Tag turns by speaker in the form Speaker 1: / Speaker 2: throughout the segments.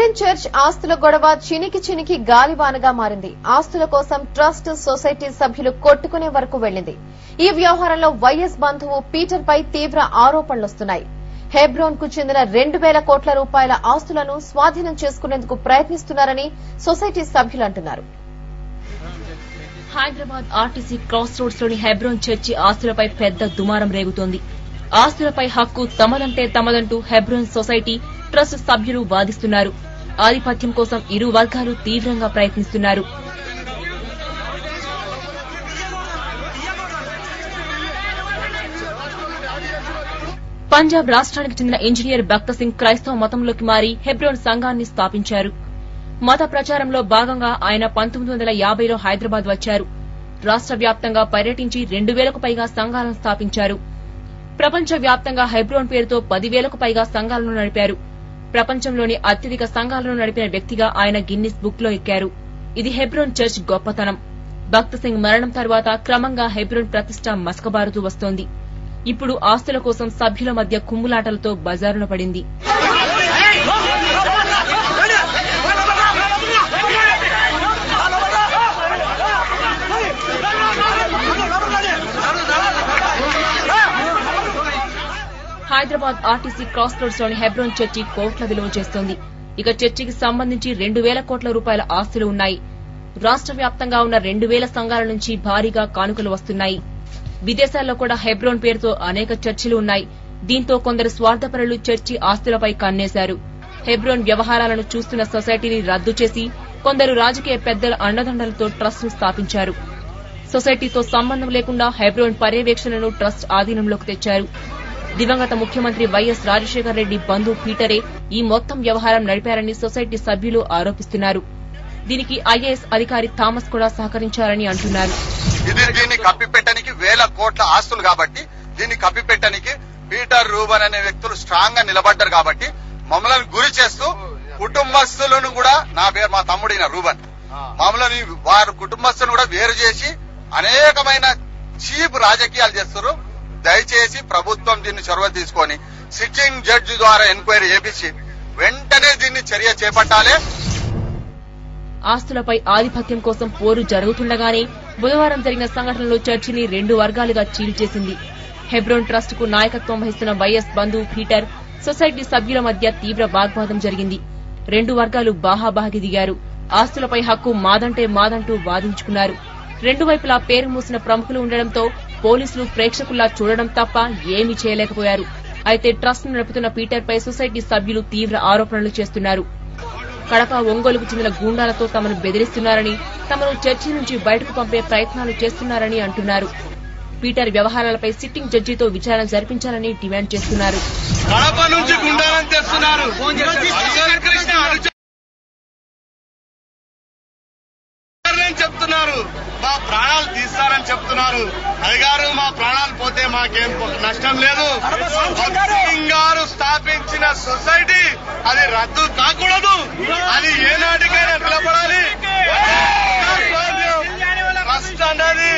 Speaker 1: Hebron church ఆస్తుల గొడవ చినికి గాలివానగా మారింది. ఆస్తుల కోసం ట్రస్ట్ సొసైటీ సభ్యులు కొట్టుకునే వరకు వెళ్లింది. ఈ వ్యవహారంలో వైఎస్ బంధువు పీటర్ పై తీవ్ర ఆరోపణలొస్తున్నాయి. హెబ్రోన్ కు చెందిన 2,000 కోట్ల రూపాయల ఆస్తులను స్వాధీనం చేసుకునేందుకు ప్రయత్నిస్తున్నారని సొసైటీ సభ్యులు అంటున్నారు.
Speaker 2: హైదరాబాద్ ఆర్టీసీ క్రాస్ రోడ్స్ లోని హెబ్రోన్ చర్చి ఆస్తులపై పెద్ద దుమారం రేగుతోంది. ఆస్తులపై హక్కు తమదంటే తమదంటూ హెబ్రోన్ సొసైటీ ట్రస్ట్ సభ్యులు వాదిస్తున్నారు. ఆధిపత్యం కోసం ఇరు వర్గాలు తీవ్రంగా ప్రయత్నిస్తున్నారు. పంజాబ్ రాష్ట్రానికి చెందిన ఇంజనీర్ భక్త సింగ్ క్రైస్తవ మతంలోకి మారి హెబ్రోన్ సంఘాన్ని స్థాపించారు. మత ప్రచారంలో భాగంగా ఆయన 1950లో హైదరాబాద్ వచ్చారు. రాష్ట్ర వ్యాప్తంగా పర్యటించి 2,000కు పైగా సంఘాలను స్థాపించారు. ప్రపంచ వ్యాప్తంగా హెబ్రోన్ పేరుతో 10,000కు పైగా సంఘాలను నడిపారు. ప్రపంచంలోని అత్యధిక సంఘాలను నడిపిన వ్యక్తిగా ఆయన గిన్నిస్ బుక్ లో ఎక్కారు. ఇది హెబ్రోన్ చర్చ్ గొప్పతనం. భక్త సింగ్ మరణం తర్వాత క్రమంగా హెబ్రోన్ ప్రతిష్ట మసకబారుతూ వస్తోంది. ఇప్పుడు ఆస్తుల కోసం సభ్యుల మధ్య కుమ్ములాటలతో బజారున పడింది. హైదరాబాద్ ఆర్టీసీ క్రాస్ రోడ్స్ లోని హెబ్రోన్ చర్చి కోట్ల విలువ చేస్తోంది. ఇక చర్చికి సంబంధించి 2,000 కోట్ల రూపాయల ఆస్తులు ఉన్నాయి. రాష్ట్ర వ్యాప్తంగా ఉన్న 2,000 సంఘాల నుంచి భారీగా కానుకలు వస్తున్నాయి. విదేశాల్లో కూడా హెబ్రోన్ పేరుతో అనేక చర్చిలు ఉన్నాయి. దీంతో కొందరు స్వార్థపరులు చర్చి ఆస్తులపై కన్నేశారు. హెబ్రోన్ వ్యవహారాలను చూస్తున్న సొసైటీని రద్దు చేసి కొందరు రాజకీయ పెద్దల అండదండలతో ట్రస్ట్ ను స్థాపించారు. సొసైటీతో సంబంధం లేకుండా హెబ్రోన్ పర్యవేక్షణను ట్రస్ట్ ఆధీనంలోకి తెచ్చారు. దివంగత ముఖ్యమంత్రి వైఎస్ రాజశేఖర రెడ్డి బంధువు పీటరే ఈ మొత్తం వ్యవహారం నడిపారని సొసైటీ సభ్యులు ఆరోపిస్తున్నారు. దీనికి ఐఏఎస్ అధికారి థామస్ కూడా సహకరించారని అంటున్నారు.
Speaker 3: దీన్ని కప్పిపెట్టడానికి 1,000 కోట్ల ఆస్తులు కాబట్టి దీన్ని కప్పిపెట్టడానికి పీటర్ రూబన్ అనే వ్యక్తులు స్ట్రాంగ్ గా నిలబడ్డారు కాబట్టి మమ్మల్ని గురి చేస్తూ కుటుంబస్తులను కూడా మా తమ్ముడైన రూబన్ మమ్మల్ని వారి కుటుంబస్తులను కూడా వేరు చేసి అనేకమైన చీప్ రాజకీయాలు చేస్తారు. దయచేసి ప్రభుత్వం దీన్ని చొరవ తీసుకొని సిట్టింగ్ జడ్జి ద్వారా ఎంక్వైరీ చేపించి వెంటనే దీన్ని చర్య చేపట్టాలి.
Speaker 2: ఆస్తులపై ఆధిపత్యం కోసం పోరు జరుగుతుండగానే బుధవారం జరిగిన సంఘటనలో చర్చిని 2 వర్గాలుగా చీల్చేసింది. హెబ్రోన్ ట్రస్ట్ కు నాయకత్వం వహిస్తున్న వైఎస్ బంధువు పీటర్ సొసైటీ సభ్యుల మధ్య తీవ్ర వాగ్వాదం జరిగింది. 2 వర్గాలు బాహాబాహి దిగారు. ఆస్తులపై హక్కు మాదంటూ వాదించుకున్నారు. 2 వైపులా పేరు మూసిన ప్రముఖులు ఉండడంతో పోలీసులు ప్రేక్షకుల్లా చూడడం తప్ప ఏమీ చేయలేకపోయారు. అయితే ట్రస్ట్ ను నడుపుతున్న పీటర్ పై సొసైటీ సభ్యులు తీవ్ర ఆరోపణలు చేస్తున్నారు. కడప ఒంగోలుకు చెందిన గూండాలతో తమను బెదిరిస్తున్నారని, తమను చర్చి నుంచి బయటకు పంపే ప్రయత్నాలు చేస్తున్నారని అంటున్నారు. పీటర్ వ్యవహారాలపై సిట్టింగ్ జడ్జితో విచారణ జరిపించాలని డిమాండ్ చేస్తున్నారు.
Speaker 3: చెప్తున్నారు మా ప్రాణాలు తీస్తారని చెప్తున్నారు. అయ్యగారు మా ప్రాణాలు పోతే మాకేం నష్టం లేదు. గారు స్థాపించిన సొసైటీ అది రద్దు కాకూడదు. అది ఏనాటికైనా నిలబడాలి. ట్రస్ట్ అన్నది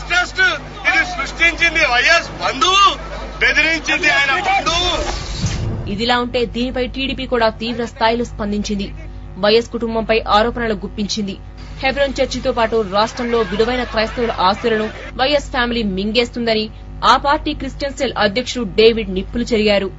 Speaker 3: ట్రస్ట్ ఇది సృష్టించింది వైఎస్ బంధువు, బెదిరించింది ఆయన బంధువు.
Speaker 2: ఇదిలా ఉంటే దీనిపై టీడీపీ కూడా తీవ్ర స్థాయిలో స్పందించింది. వైఎస్ కుటుంబంపై ఆరోపణలు గుప్పించింది. హెబ్రోన్ చర్చితో పాటు రాష్ట్రంలో విలువైన క్రైస్తవుల ఆస్తులను వైఎస్ ఫ్యామిలీ మింగేస్తుందని ఆ పార్టీ క్రిస్టియన్ సెల్ అధ్యక్షుడు డేవిడ్ నిప్పులు చెరిగారు.